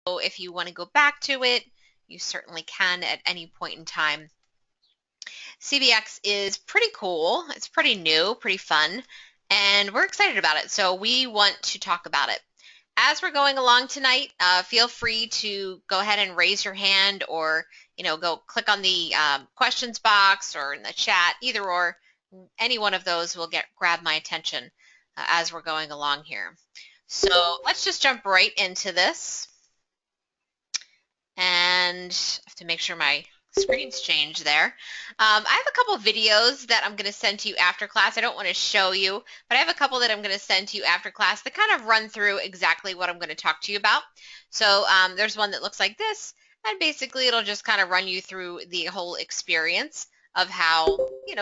if you want to go back to it, you certainly can at any point in time. CBX is pretty cool. It's pretty new, pretty fun, and we're excited about it. So we want to talk about it. As we're going along tonight, feel free to go ahead and raise your hand, or go click on the questions box or in the chat, either or. Any one of those will grab my attention as we're going along here. So let's just jump right into this. And I have to make sure my screen's changed there. I have a couple of videos that I'm going to send to you after class. I don't want to show you, but I have a couple that I'm going to send to you after class that kind of run through exactly what I'm going to talk to you about. So there's one that looks like this, and basically it'll just kind of run you through the whole experience of how,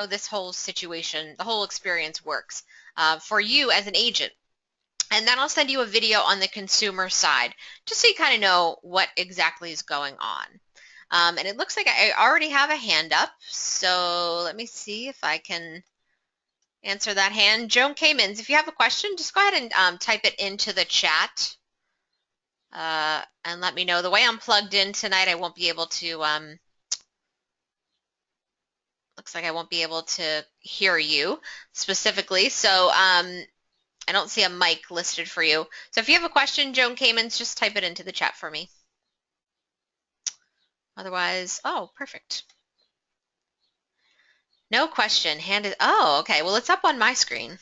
this whole situation, the whole experience works for you as an agent. And then I'll send you a video on the consumer side, just so you kind of know what exactly is going on. And it looks like I already have a hand up, so let me see if I can answer that hand. Joan Kamens, if you have a question, just go ahead and type it into the chat and let me know. The way I'm plugged in tonight, I won't be able to, looks like I won't be able to hear you specifically, so I don't see a mic listed for you. So if you have a question, Joan Kamens, just type it into the chat for me. Otherwise, oh, perfect. No question. Oh, okay. Well, it's up on my screen.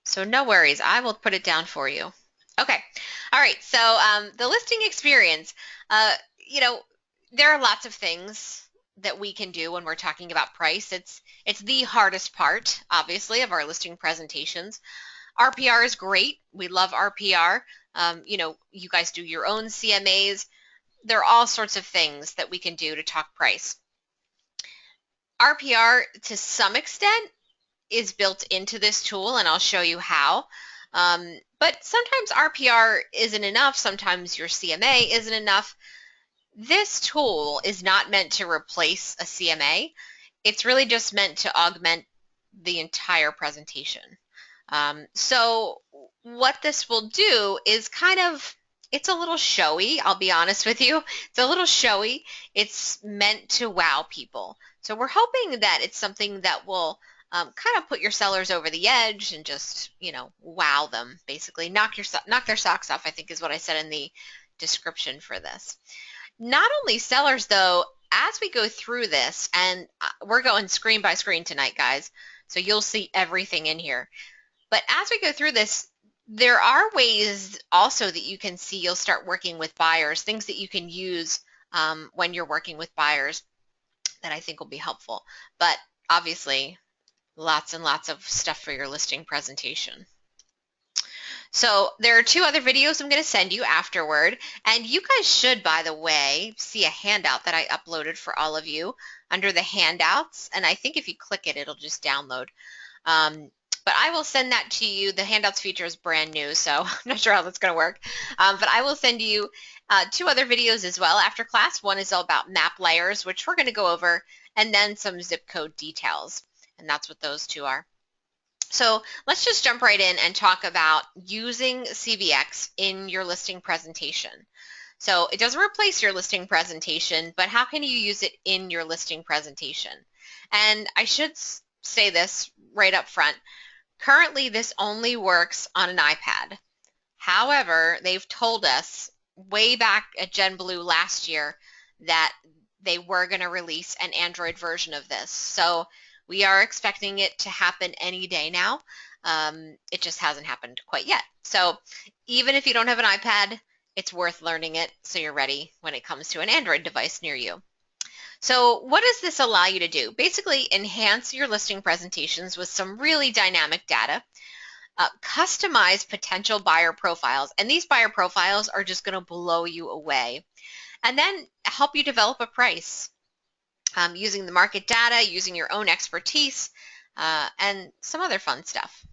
So no worries. I will put it down for you. Okay. All right. So the listing experience, there are lots of things that we can do when we're talking about price. It's the hardest part, obviously, of our listing presentations. RPR is great. We love RPR. You guys do your own CMAs. There are all sorts of things that we can do to talk price. RPR, to some extent, is built into this tool, and I'll show you how. But sometimes RPR isn't enough. Sometimes your CMA isn't enough. This tool is not meant to replace a CMA. It's really just meant to augment the entire presentation. So what this will do is it's a little showy, I'll be honest with you. It's a little showy. It's meant to wow people. So we're hoping that it's something that will kind of put your sellers over the edge and just, wow them, basically. Knock their socks off, I think is what I said in the description for this. Not only sellers, though, as we go through this, and we're going screen by screen tonight, guys, so you'll see everything in here. But as we go through this, there are ways also that you can see you'll start working with buyers, things that you can use when you're working with buyers that I think will be helpful. But obviously, lots and lots of stuff for your listing presentation. So there are 2 other videos I'm going to send you afterward, and you guys should, by the way, see a handout that I uploaded for all of you under the handouts, and I think if you click it, it'll just download. But I will send that to you. The handouts feature is brand new, so I'm not sure how that's going to work. But I will send you 2 other videos as well after class. One is all about map layers, which we're going to go over, and then some zip code details, and that's what those 2 are. So let's just jump right in and talk about using CBX in your listing presentation. So it doesn't replace your listing presentation, but how can you use it in your listing presentation? And I should say this right up front. Currently, this only works on an iPad. However, they've told us way back at Gen Blue last year that they were going to release an Android version of this. So we are expecting it to happen any day now. It just hasn't happened quite yet. So even if you don't have an iPad, it's worth learning it so you're ready when it comes to an Android device near you. So what does this allow you to do? Basically, enhance your listing presentations with some really dynamic data, customize potential buyer profiles, and these buyer profiles are just going to blow you away, and then help you develop a price using the market data, using your own expertise, and some other fun stuff.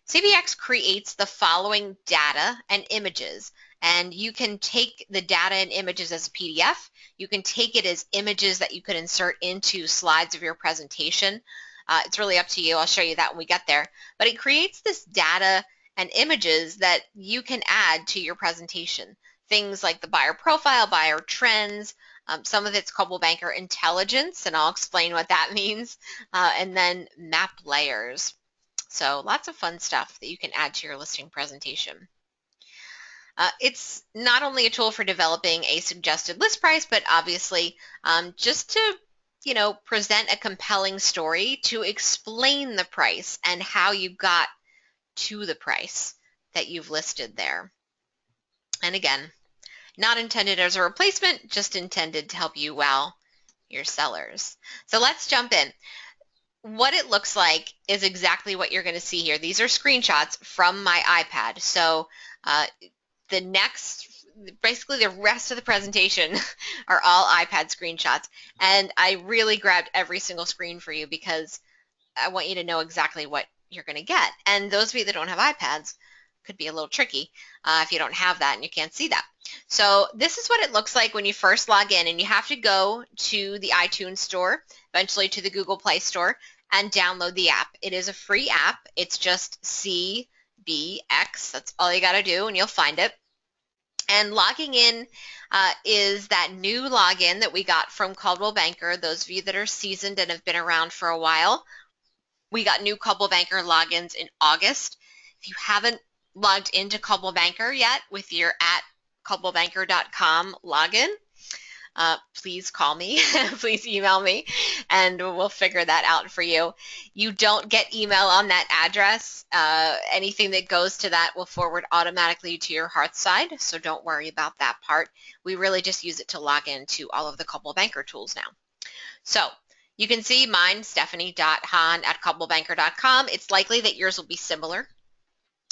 CBX creates the following data and images, and you can take the data and images as a PDF. You can take it as images that you could insert into slides of your presentation. It's really up to you. I'll show you that when we get there. But it creates this data and images that you can add to your presentation. things like the buyer profile, buyer trends, some of it's Coldwell+Banker intelligence, and I'll explain what that means, and then map layers. So lots of fun stuff that you can add to your listing presentation. It's not only a tool for developing a suggested list price, but obviously just to present a compelling story to explain the price and how you got to the price that you've listed there. And again, not intended as a replacement, just intended to help you wow your sellers. So let's jump in. What it looks like is exactly what you're going to see here. These are screenshots from my iPad. So basically the rest of the presentation are all iPad screenshots. And I really grabbed every single screen for you because I want you to know exactly what you're going to get. And those of you that don't have iPads, could be a little tricky if you don't have that and you can't see that. So this is what it looks like when you first log in, and you have to go to the iTunes store, eventually to the Google Play Store, and download the app. It is a free app. It's just CBX. That's all you got to do, and you'll find it. And logging in is that new login that we got from Coldwell+Banker. Those of you that are seasoned and have been around for a while, we got new Coldwell+Banker logins in August. If you haven't logged into Coldwell+Banker yet with your @coldwellbanker.com login, please call me, please email me, and we'll figure that out for you. You don't get email on that address. Anything that goes to that will forward automatically to your Hearthside, so don't worry about that part. We really just use it to log into all of the Coldwell+Banker tools now. So you can see mine, stephanie.hahn@coldwellbanker.com. It's likely that yours will be similar.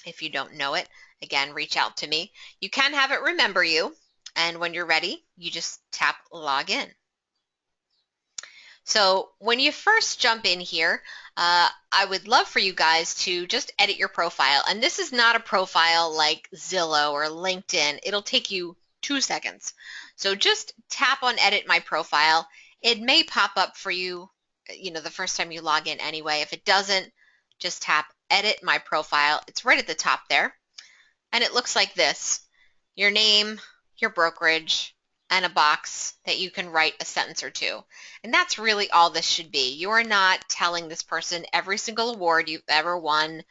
If you don't know it, again, reach out to me. You can have it remember you, and when you're ready, you just tap log in. So when you first jump in here, I would love for you guys to just edit your profile. And this is not a profile like Zillow or LinkedIn. It'll take you 2 seconds. So just tap on edit my profile. It may pop up for you, the first time you log in anyway. If it doesn't, just tap edit my profile. It's right at the top there. And it looks like this: your name, your brokerage, and a box that you can write a sentence or two. And that's really all this should be. You are not telling this person every single award you've ever won,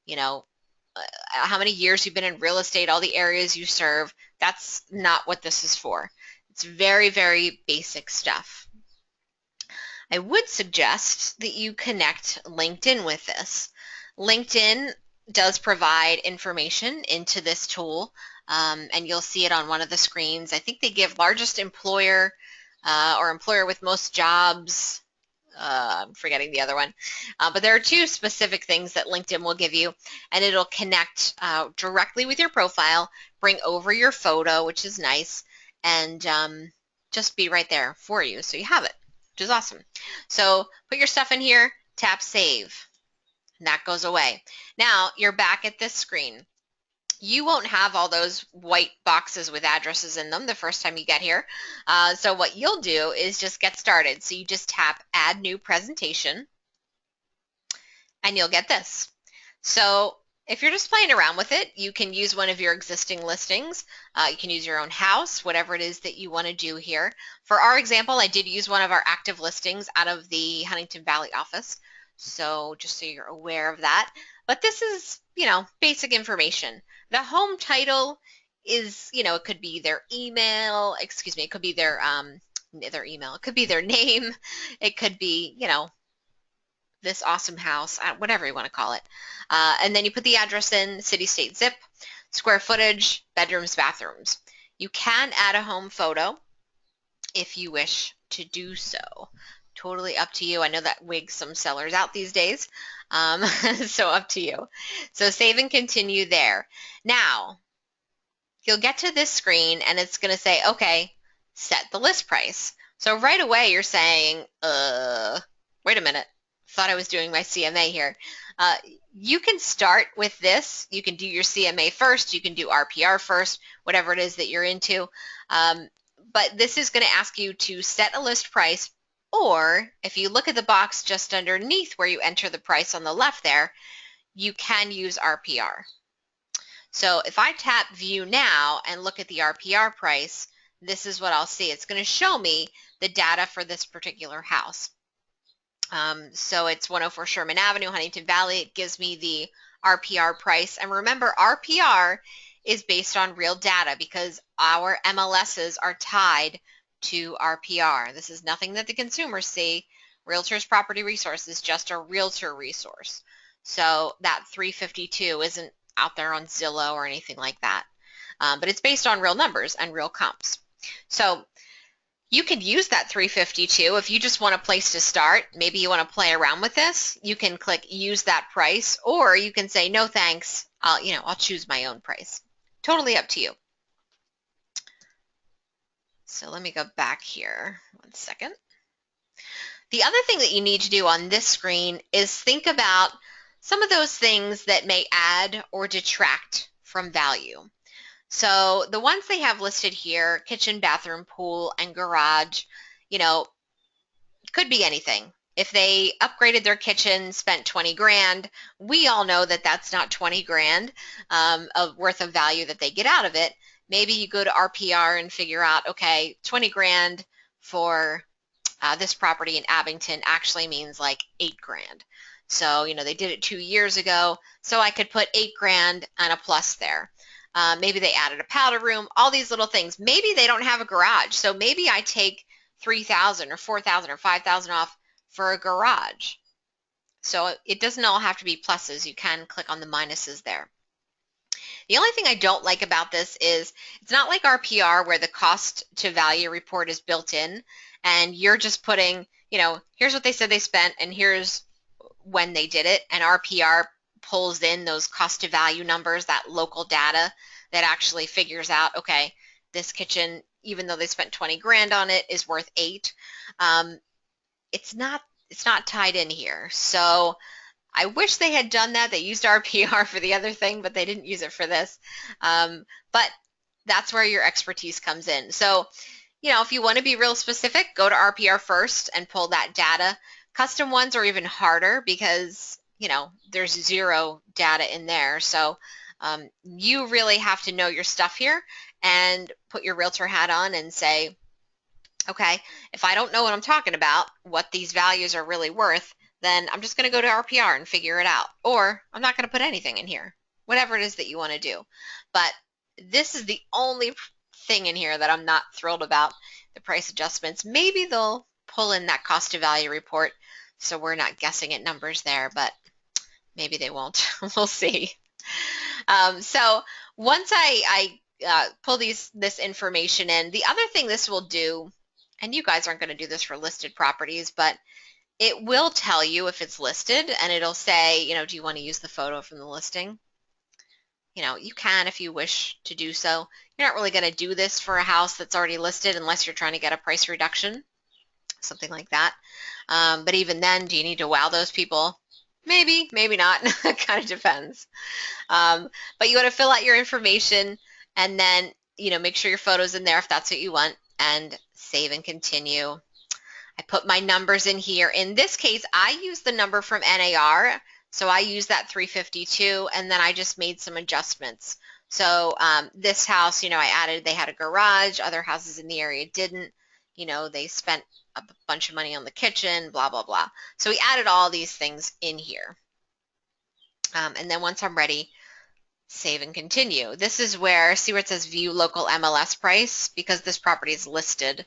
how many years you've been in real estate, all the areas you serve. That's not what this is for. It's very, very basic stuff. I would suggest that you connect LinkedIn with this. LinkedIn does provide information into this tool, and you'll see it on one of the screens. I think they give largest employer or employer with most jobs. I'm forgetting the other one. But there are 2 specific things that LinkedIn will give you, and it'll connect directly with your profile, bring over your photo, which is nice, and just be right there for you so you have it, which is awesome. So put your stuff in here, tap save. And that goes away. Now you're back at this screen. You won't have all those white boxes with addresses in them the first time you get here. So what you'll do is just get started. So you just tap add new presentation, and you'll get this. So if you're just playing around with it, you can use one of your existing listings. You can use your own house, whatever it is that you want to do here. For our example, I did use one of our active listings out of the Huntington Valley office. So just so you're aware of that. But this is, basic information. The home title is, it could be their email, it could be their email, it could be their name, it could be, this awesome house, whatever you want to call it. And then you put the address in, city, state, zip, square footage, bedrooms, bathrooms. You can add a home photo if you wish to do so. Totally up to you. I know that wigs some sellers out these days, so up to you. So save and continue there. Now, you'll get to this screen and it's going to say, okay, set the list price. So right away you're saying, wait a minute, thought I was doing my CMA here. You can start with this. You can do your CMA first. You can do RPR first, whatever it is that you're into. But this is going to ask you to set a list price. Or if you look at the box just underneath where you enter the price on the left there, you can use RPR. So if I tap view now and look at the RPR price, this is what I'll see. It's going to show me the data for this particular house. So it's 104 Sherman Avenue, Huntington Valley. It gives me the RPR price. And remember, RPR is based on real data because our MLSs are tied to RPR. This is nothing that the consumers see. Realtors Property Resource is just a realtor resource. So that 352 isn't out there on Zillow or anything like that. But it's based on real numbers and real comps. So you could use that 352 if you just want a place to start. Maybe you want to play around with this. You can click use that price, or you can say no thanks. I'll choose my own price. Totally up to you. So let me go back here 1 second. The other thing that you need to do on this screen is think about some of those things that may add or detract from value. So the ones they have listed here, kitchen, bathroom, pool, and garage, could be anything. If they upgraded their kitchen, spent 20 grand, we all know that that's not 20 grand of worth of value that they get out of it. Maybe you go to RPR and figure out, okay, 20 grand for this property in Abington actually means like 8 grand. So, they did it 2 years ago, so I could put 8 grand and a plus there. Maybe they added a powder room, all these little things. Maybe they don't have a garage, so maybe I take 3,000 or 4,000 or 5,000 off for a garage. So it doesn't all have to be pluses. You can click on the minuses there. The only thing I don't like about this is it's not like RPR where the cost to value report is built in and you're just putting, here's what they said they spent and here's when they did it, and RPR pulls in those cost to value numbers, that local data that actually figures out, okay, this kitchen, even though they spent 20 grand on it, is worth 8. It's not tied in here. So I wish they had done that. They used RPR for the other thing, but they didn't use it for this. But that's where your expertise comes in. So, if you want to be real specific, go to RPR first and pull that data. Custom ones are even harder because, there's zero data in there. So you really have to know your stuff here and put your realtor hat on and say, okay, if I don't know what I'm talking about, what these values are really worth, then I'm just going to go to RPR and figure it out. Or I'm not going to put anything in here, whatever it is that you want to do. But this is the only thing in here that I'm not thrilled about, the price adjustments. Maybe they'll pull in that cost to value report so we're not guessing at numbers there, but maybe they won't. We'll see. So once I pull this information in, the other thing this will do, and you guys aren't going to do this for listed properties, but it will tell you if it's listed, and it'll say, do you want to use the photo from the listing? You can if you wish to do so. You're not really going to do this for a house that's already listed unless you're trying to get a price reduction, something like that. But even then, do you need to wow those people? Maybe, maybe not. It kind of depends. But you want to fill out your information and then, make sure your photo's in there if that's what you want, and save and continue. I put my numbers in here. In this case, I use the number from NAR, so I use that 352, and then I just made some adjustments. So this house, they had a garage. Other houses in the area didn't. They spent a bunch of money on the kitchen, blah, blah, blah. So we added all these things in here. And then once I'm ready, save and continue. This is where, see where it says view local MLS price? Because this property is listed,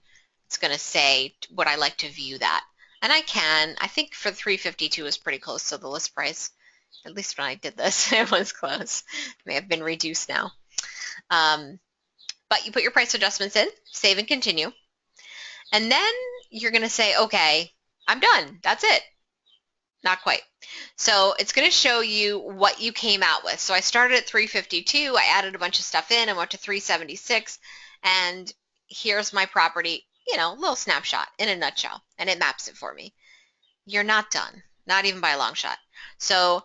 it's going to say, would I like to view that? And I can. I think for 352 is pretty close to the list price. At least when I did this, it was close. It may have been reduced now. But you put your price adjustments in, save and continue. And then you're going to say, okay, I'm done. That's it. Not quite. So it's going to show you what you came out with. So I started at 352. I added a bunch of stuff in and went to 376. And here's my property, little snapshot in a nutshell. And it maps it for me. You're not done. Not even by a long shot. So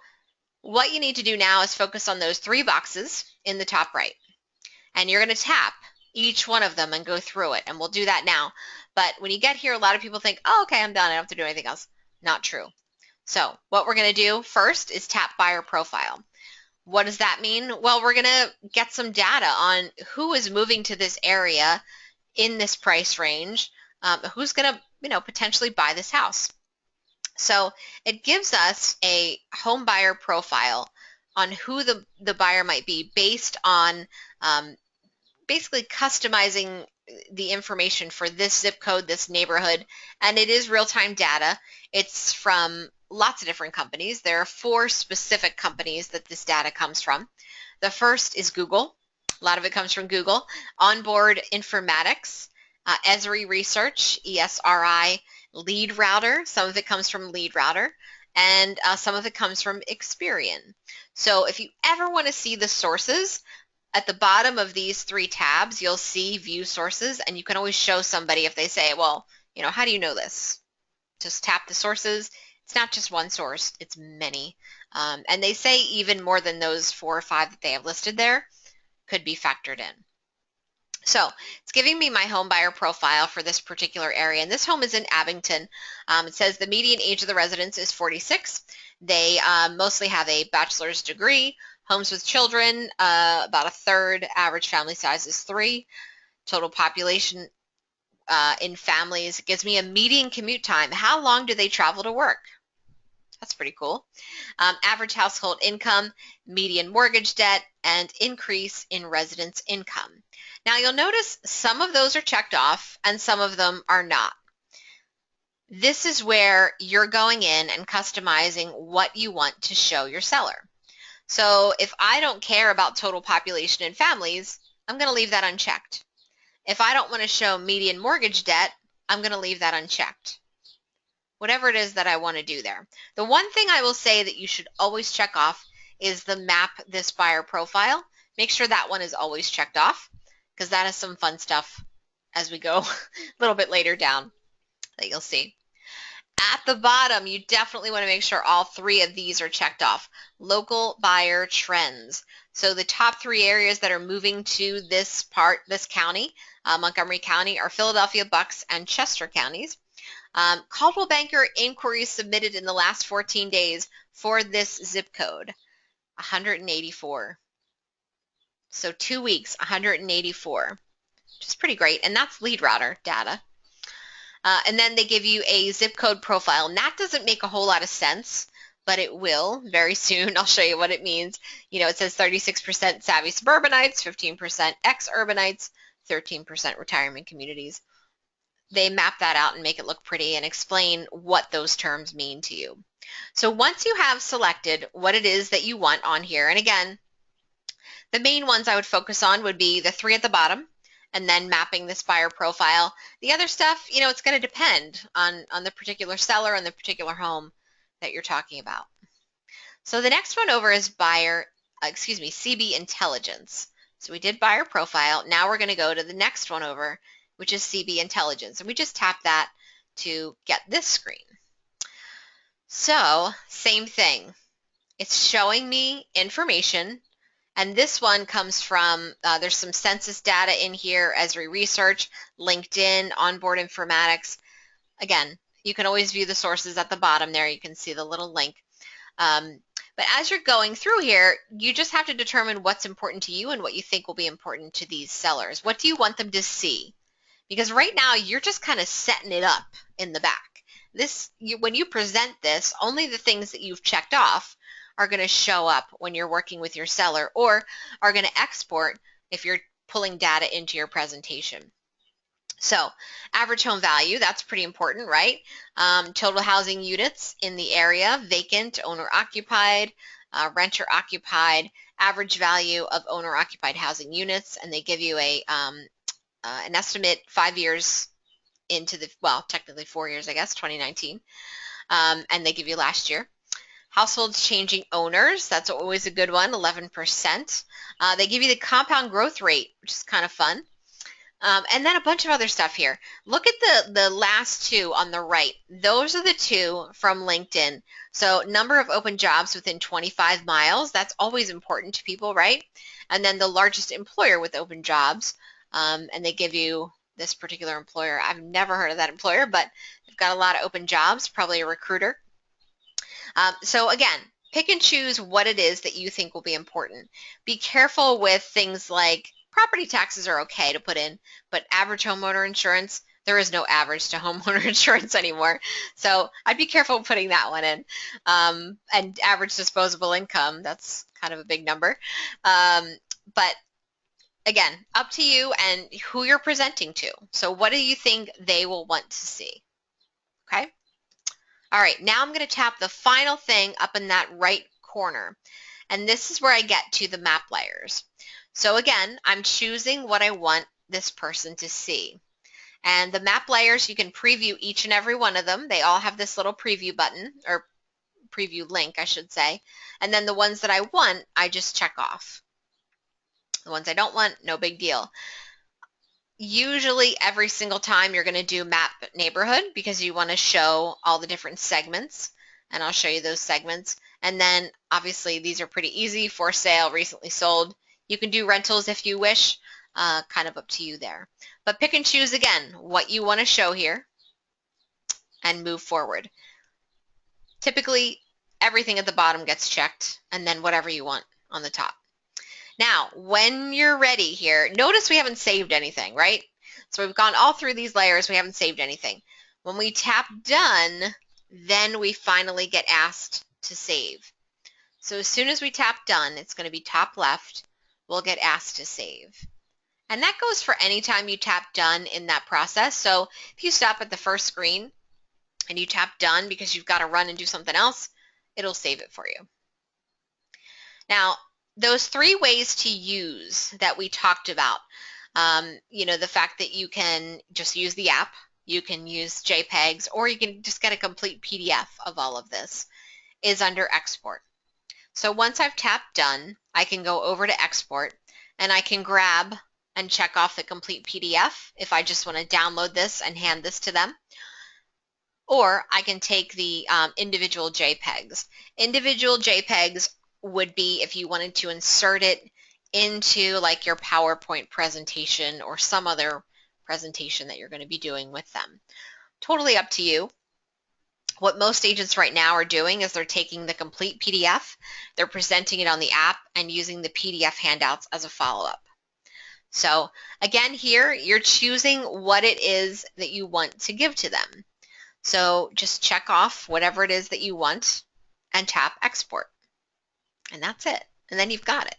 what you need to do now is focus on those 3 boxes in the top right. And you're going to tap each one of them and go through it. And we'll do that now. But when you get here, a lot of people think, oh, okay, I'm done. I don't have to do anything else. Not true. So what we're going to do first is tap buyer profile. What does that mean? Well, we're going to get some data on who is moving to this area in this price range, who's going to, potentially buy this house. So it gives us a home buyer profile on who the buyer might be based on basically customizing the information for this zip code, this neighborhood, and it is real-time data. It's from lots of different companies. There are 4 specific companies that this data comes from. The first is Google. A lot of it comes from Google. Onboard Informatics, Esri Research, ESRI, Lead Router. Some of it comes from Lead Router, and some of it comes from Experian. So if you ever want to see the sources, at the bottom of these 3 tabs, you'll see view sources, and you can always show somebody if they say, well, how do you know this? Just tap the sources. It's not just one source, it's many. And they say even more than those 4 or 5 that they have listed there could be factored in. So it's giving me my home buyer profile for this particular area, and this home is in Abington. It says the median age of the residents is 46. They mostly have a bachelor's degree. Homes with children, about a third. Average family size is 3. Total population in families, it gives me a median commute time. How long do they travel to work? That's pretty cool. Average household income, median mortgage debt, and increase in residence income. Now you'll notice some of those are checked off and some of them are not. This is where you're going in and customizing what you want to show your seller. So if I don't care about total population and families, I'm going to leave that unchecked. If I don't want to show median mortgage debt, I'm going to leave that unchecked. Whatever it is that I want to do there. The one thing I will say that you should always check off is the map this buyer profile. Make sure that one is always checked off, because that is some fun stuff as we go a little bit later down that you'll see. At the bottom, you definitely want to make sure all 3 of these are checked off. Local buyer trends. So the top 3 areas that are moving to this county, Montgomery County, are Philadelphia, Bucks, and Chester counties. Coldwell+Banker inquiries submitted in the last 14 days for this zip code, 184. So 2 weeks, 184, which is pretty great. And that's lead router data. And then they give you a zip code profile. And that doesn't make a whole lot of sense, but it will very soon. I'll show you what it means. It says 36% savvy suburbanites, 15% ex-urbanites, 13% retirement communities. They map that out and make it look pretty and explain what those terms mean to you. So once you have selected what it is that you want on here, and again, the main ones I would focus on would be the 3 at the bottom, and then mapping this buyer profile. The other stuff, it's going to depend on the particular seller and the particular home that you're talking about. So the next one over is CB Intelligence. So we did buyer profile. Now we're going to go to the next one over, which is CB Intelligence. And we just tap that to get this screen. So same thing. It's showing me information. And this one comes from, there's some census data in here, Esri Research, LinkedIn, Onboard Informatics. Again, you can always view the sources at the bottom there. You can see the little link. But as you're going through here, you just have to determine what's important to you and what you think will be important to these sellers. What do you want them to see? Because right now, you're just kind of setting it up in the back. When you present this, only the things that you've checked off are going to show up when you're working with your seller, or are going to export if you're pulling data into your presentation. So average home value, that's pretty important, right? Total housing units in the area, vacant, owner-occupied, renter-occupied, average value of owner-occupied housing units, and they give you an estimate 5 years into the, well, technically 4 years, I guess, 2019, and they give you last year. Households changing owners, that's always a good one, 11%. They give you the compound growth rate, which is kind of fun. And then a bunch of other stuff here. Look at the last 2 on the right. Those are the 2 from LinkedIn. So number of open jobs within 25 miles, that's always important to people, right? And then the largest employer with open jobs, and they give you this particular employer. I've never heard of that employer, but they've got a lot of open jobs, probably a recruiter. So again, pick and choose what it is that you think will be important. Be careful with things like property taxes are okay to put in, but average homeowner insurance, there is no average to homeowner insurance anymore. So I'd be careful putting that one in. And average disposable income, that's kind of a big number. But again, up to you and who you're presenting to. So what do you think they will want to see? Okay. All right, now I'm going to tap the final thing up in that right corner. And this is where I get to the map layers. So again, I'm choosing what I want this person to see. And the map layers, you can preview each and every one of them. They all have this little preview button, or preview link, I should say. And then the ones that I want, I just check off. The ones I don't want, no big deal. Usually every single time you're going to do map neighborhood because you want to show all the different segments, and I'll show you those segments. And then obviously these are pretty easy: for sale, recently sold. You can do rentals if you wish, kind of up to you there. But pick and choose again what you want to show here and move forward. Typically everything at the bottom gets checked, and then whatever you want on the top. Now, when you're ready here, notice we haven't saved anything, right? So we've gone all through these layers, we haven't saved anything. When we tap done, then we finally get asked to save. So as soon as we tap done, it's going to be top left, we'll get asked to save. And that goes for any time you tap done in that process. So if you stop at the first screen and you tap done because you've got to run and do something else, it'll save it for you. Now, those 3 ways to use that we talked about, the fact that you can just use the app, you can use JPEGs, or you can just get a complete PDF of all of this, is under export. So once I've tapped done, I can go over to export, and I can grab and check off the complete PDF if I just want to download this and hand this to them. Or I can take the individual JPEGs. Individual JPEGs would be if you wanted to insert it into like your PowerPoint presentation or some other presentation that you're going to be doing with them. Totally up to you. What most agents right now are doing is they're taking the complete PDF, they're presenting it on the app, and using the PDF handouts as a follow-up. So again, here you're choosing what it is that you want to give to them. So just check off whatever it is that you want and tap export. And that's it. And then you've got it.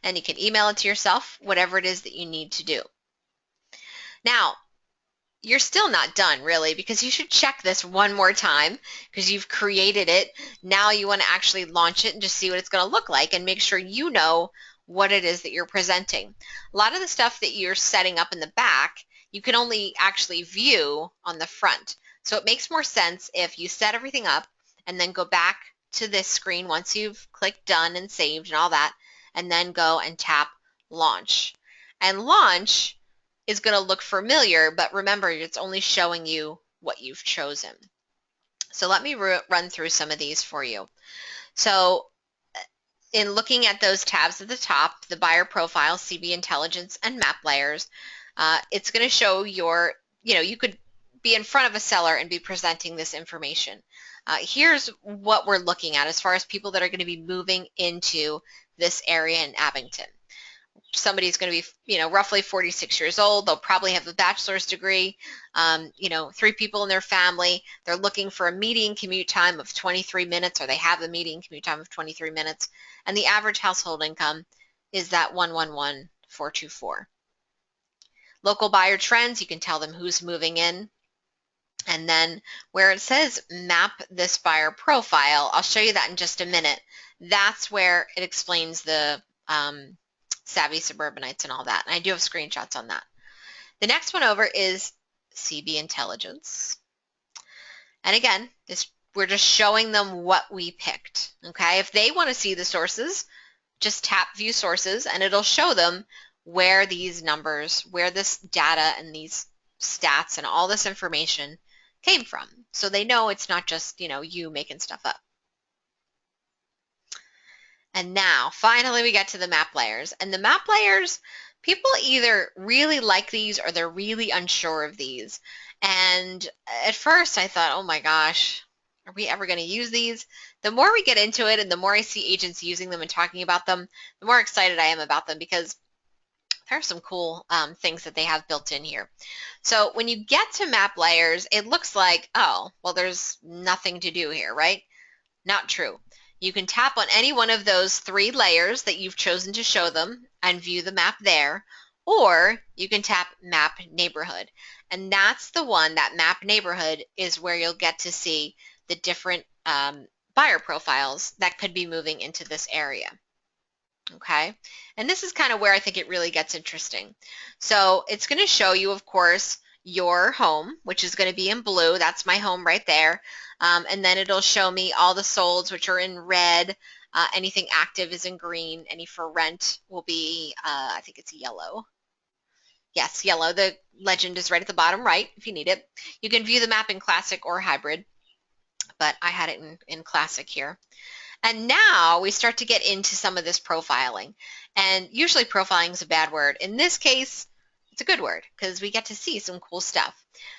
And you can email it to yourself, whatever it is that you need to do. Now, you're still not done really, because you should check this one more time because you've created it. Now you want to actually launch it and just see what it's going to look like and make sure you know what it is that you're presenting. A lot of the stuff that you're setting up in the back, you can only actually view on the front. So it makes more sense if you set everything up and then go back to this screen once you've clicked done and saved and all that, and then go and tap launch. And launch is going to look familiar, but remember, it's only showing you what you've chosen. So let me run through some of these for you. So in looking at those tabs at the top, the buyer profile, CB intelligence, and map layers, it's going to show your, you could be in front of a seller and be presenting this information. Here's what we're looking at as far as people that are going to be moving into this area in Abington. Somebody's going to be, roughly 46 years old. They'll probably have a bachelor's degree, 3 people in their family. They're looking for a median commute time of 23 minutes, or they have a median commute time of 23 minutes. And the average household income is that 111,424. Local buyer trends, you can tell them who's moving in. And then where it says map this buyer profile, I'll show you that in just a minute. That's where it explains the savvy suburbanites and all that. And I do have screenshots on that. The next one over is CB intelligence. And again, we're just showing them what we picked. Okay, if they want to see the sources, just tap view sources and it'll show them where these numbers, where this data and these stats and all this information came from. So they know it's not just, you making stuff up. And now, finally, we get to the map layers. And the map layers, people either really like these or they're really unsure of these. And at first I thought, oh my gosh, Are we ever going to use these? The more we get into it and the more I see agents using them and talking about them, the more excited I am about them because there are some cool things that they have built in here. So when you get to map layers, it looks like, oh, well, there's nothing to do here, right? Not true. You can tap on any one of those 3 layers that you've chosen to show them and view the map there, or you can tap Map Neighborhood. And that's the one, that Map Neighborhood is where you'll get to see the different buyer profiles that could be moving into this area. Okay, and this is kind of where I think it really gets interesting. So it's going to show you, of course, your home, which is going to be in blue. That's my home right there. And then it'll show me all the solds, which are in red. Anything active is in green. Any for rent will be, I think it's yellow. Yes, yellow. The legend is right at the bottom right if you need it. You can view the map in classic or hybrid, but I had it in classic here. And now we start to get into some of this profiling. And usually profiling is a bad word. In this case, it's a good word because we get to see some cool stuff.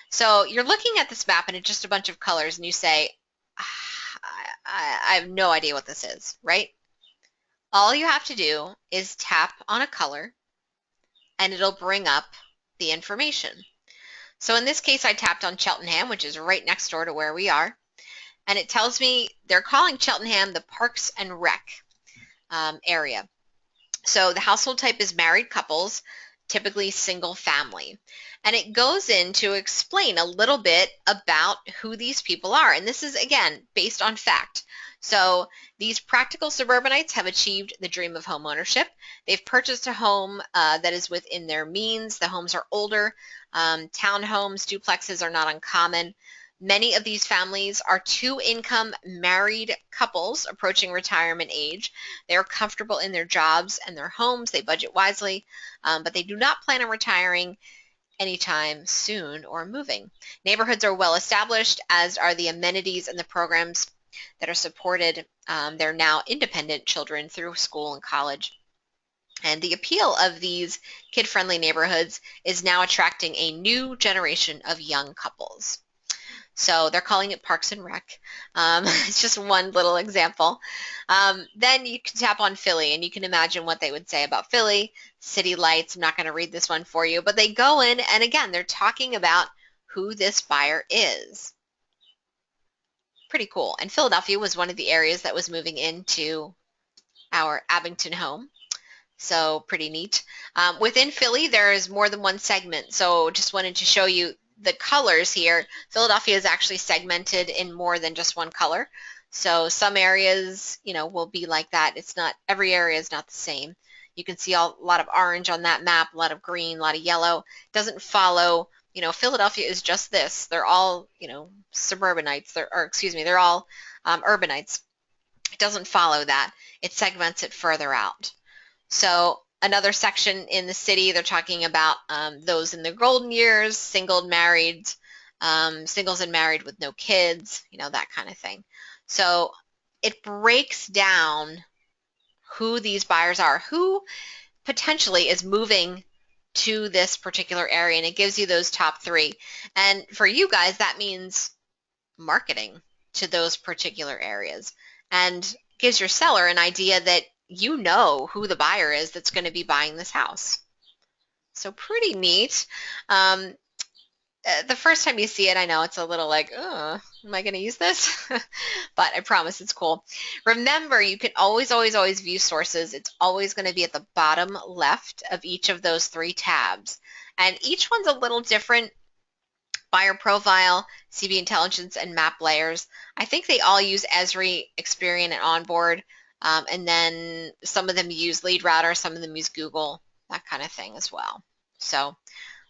So you're looking at this map and it's just a bunch of colors and you say, I have no idea what this is, right? All you have to do is tap on a color and it'll bring up the information. So in this case, I tapped on Cheltenham, which is right next door to where we are. And it tells me they're calling Cheltenham the Parks and Rec area. So the household type is married couples, typically single family. And it goes in to explain a little bit about who these people are. And this is, again, based on fact. So these practical suburbanites have achieved the dream of home ownership. They've purchased a home that is within their means. The homes are older. Townhomes, duplexes are not uncommon. Many of these families are 2-income married couples approaching retirement age. They are comfortable in their jobs and their homes. They budget wisely, but they do not plan on retiring anytime soon or moving. Neighborhoods are well established, as are the amenities and the programs that are supported. They're now independent children through school and college. And the appeal of these kid-friendly neighborhoods is now attracting a new generation of young couples. So they're calling it Parks and Rec. It's just one little example. Then you can tap on Philly, and you can imagine what they would say about Philly. City lights, I'm not going to read this one for you, but they go in, and again, they're talking about who this buyer is. Pretty cool. And Philadelphia was one of the areas that was moving into our Abington home. So pretty neat. Within Philly, there is more than one segment. So just wanted to show you the colors here. Philadelphia is actually segmented in more than just one color. So some areas, will be like that. It's not, every area is not the same. You can see a lot of orange on that map, a lot of green, a lot of yellow. It doesn't follow, Philadelphia is just this. They're all, suburbanites, they're all urbanites. It doesn't follow that. It segments it further out. So another section in the city, they're talking about those in their golden years, singles and married with no kids, that kind of thing. So it breaks down who these buyers are, who potentially is moving to this particular area, and it gives you those top 3. And for you guys, that means marketing to those particular areas and gives your seller an idea that you know who the buyer is that's going to be buying this house. So pretty neat. The first time you see it, I know it's a little like, oh, am I going to use this? But I promise it's cool. Remember, you can always view sources. It's always going to be at the bottom left of each of those 3 tabs. And each one's a little different. Buyer profile, CB intelligence, and map layers. I think they all use Esri, Experian, and Onboard. And then some of them use Lead Router, some of them use Google, that kind of thing as well. So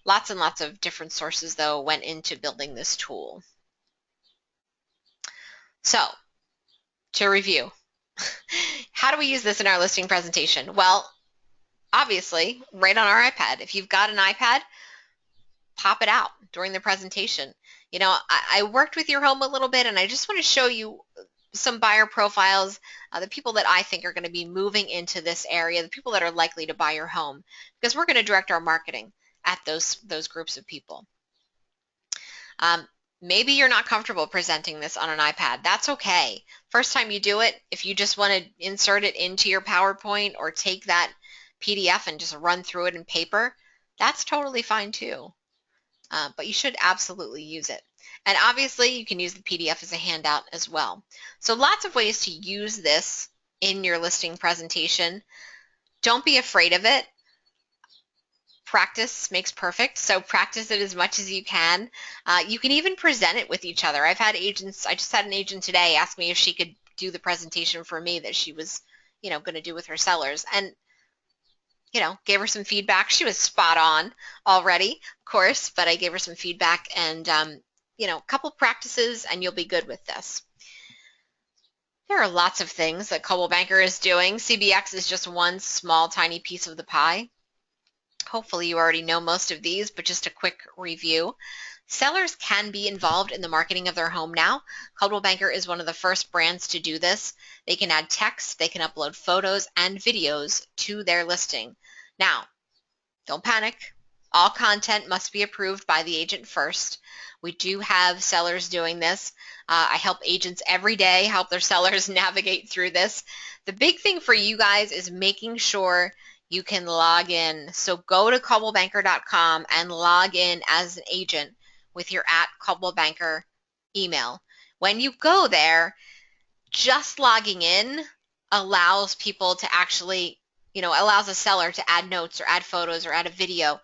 lots and lots of different sources, though, went into building this tool. So to review, how do we use this in our listing presentation? Well, obviously, right on our iPad. If you've got an iPad, pop it out during the presentation. I worked with your home a little bit, and I just want to show you some buyer profiles, the people that I think are going to be moving into this area, the people that are likely to buy your home, because we're going to direct our marketing at those groups of people. Maybe you're not comfortable presenting this on an iPad. That's okay. First time you do it, if you just want to insert it into your PowerPoint or take that PDF and just run through it in paper, that's totally fine too. But you should absolutely use it. And obviously you can use the PDF as a handout as well. So lots of ways to use this in your listing presentation. Don't be afraid of it. Practice makes perfect, so practice it as much as you can. You can even present it with each other. I've had agents, I just had an agent today ask me if she could do the presentation for me that she was, going to do with her sellers. And, gave her some feedback. She was spot on already, of course, but I gave her some feedback and, a couple practices and you'll be good with this. There are lots of things that Coldwell+Banker is doing. CBX is just one small, tiny piece of the pie. Hopefully you already know most of these, but just a quick review. Sellers can be involved in the marketing of their home now. Coldwell+Banker is one of the first brands to do this. They can add text, they can upload photos and videos to their listing. Now, don't panic. All content must be approved by the agent first. We do have sellers doing this. I help agents every day help their sellers navigate through this. The big thing for you guys is making sure you can log in. So go to Coldwell+Banker.com and log in as an agent with your @Coldwell+Banker email. When you go there, just logging in allows people to actually, allows a seller to add notes or add photos or add a video.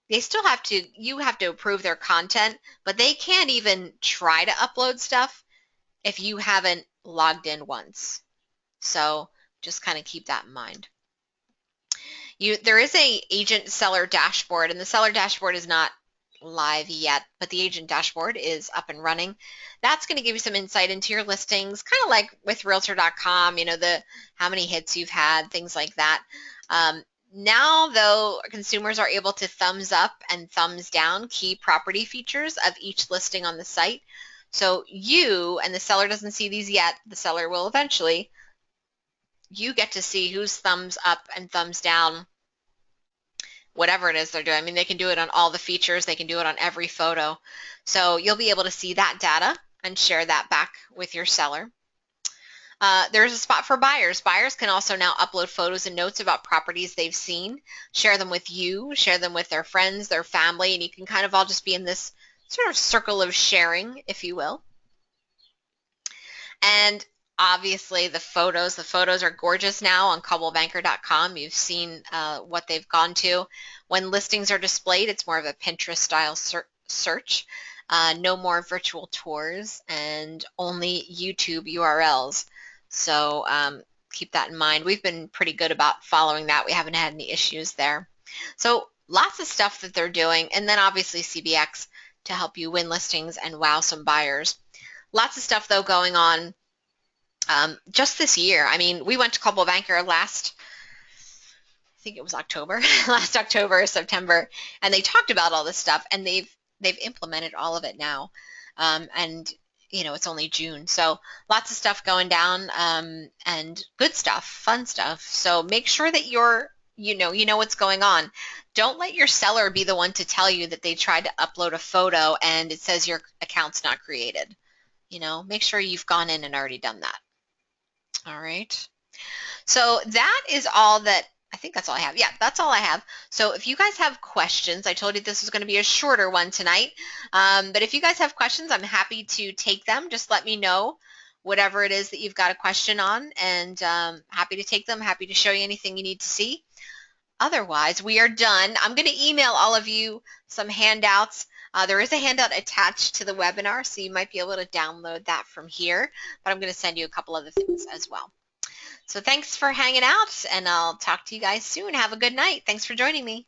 They still have to, you have to approve their content, but they can't even try to upload stuff if you haven't logged in once. So just kind of keep that in mind. There is a agent seller dashboard, and the seller dashboard is not live yet, but the agent dashboard is up and running. That's going to give you some insight into your listings, kind of like with realtor.com, the how many hits you've had, things like that. Now, though, consumers are able to thumbs up and thumbs down key property features of each listing on the site. So you, and the seller doesn't see these yet, the seller will eventually, you get to see who's thumbs up and thumbs down, whatever it is they're doing. I mean, they can do it on all the features. They can do it on every photo. So you'll be able to see that data and share that back with your seller. There's a spot for buyers. Buyers can also now upload photos and notes about properties they've seen, share them with you, share them with their friends, their family, and you can kind of all just be in this sort of circle of sharing, if you will. And obviously the photos are gorgeous now on Coldwell+Banker.com. You've seen what they've gone to. When listings are displayed, it's more of a Pinterest style search. No more virtual tours and only YouTube URLs. So keep that in mind. We've been pretty good about following that. We haven't had any issues there. So lots of stuff that they're doing. And then obviously CBX to help you win listings and wow some buyers. Lots of stuff though going on just this year. I mean, we went to Coldwell+Banker last, I think it was October, last October or September, and they talked about all this stuff, and they've implemented all of it now. And it's only June, so lots of stuff going down, and good stuff, fun stuff. So make sure that you know what's going on. Don't let your seller be the one to tell you that they tried to upload a photo and it says your account's not created. Make sure you've gone in and already done that. All right. So that is all that, I think that's all I have. Yeah, that's all I have. So if you guys have questions, I told you this was going to be a shorter one tonight, but if you guys have questions, I'm happy to take them. Just let me know whatever it is that you've got a question on, and happy to take them, happy to show you anything you need to see. Otherwise, we are done. I'm going to email all of you some handouts. There is a handout attached to the webinar, so you might be able to download that from here, but I'm going to send you a couple other things as well. So thanks for hanging out, and I'll talk to you guys soon. Have a good night. Thanks for joining me.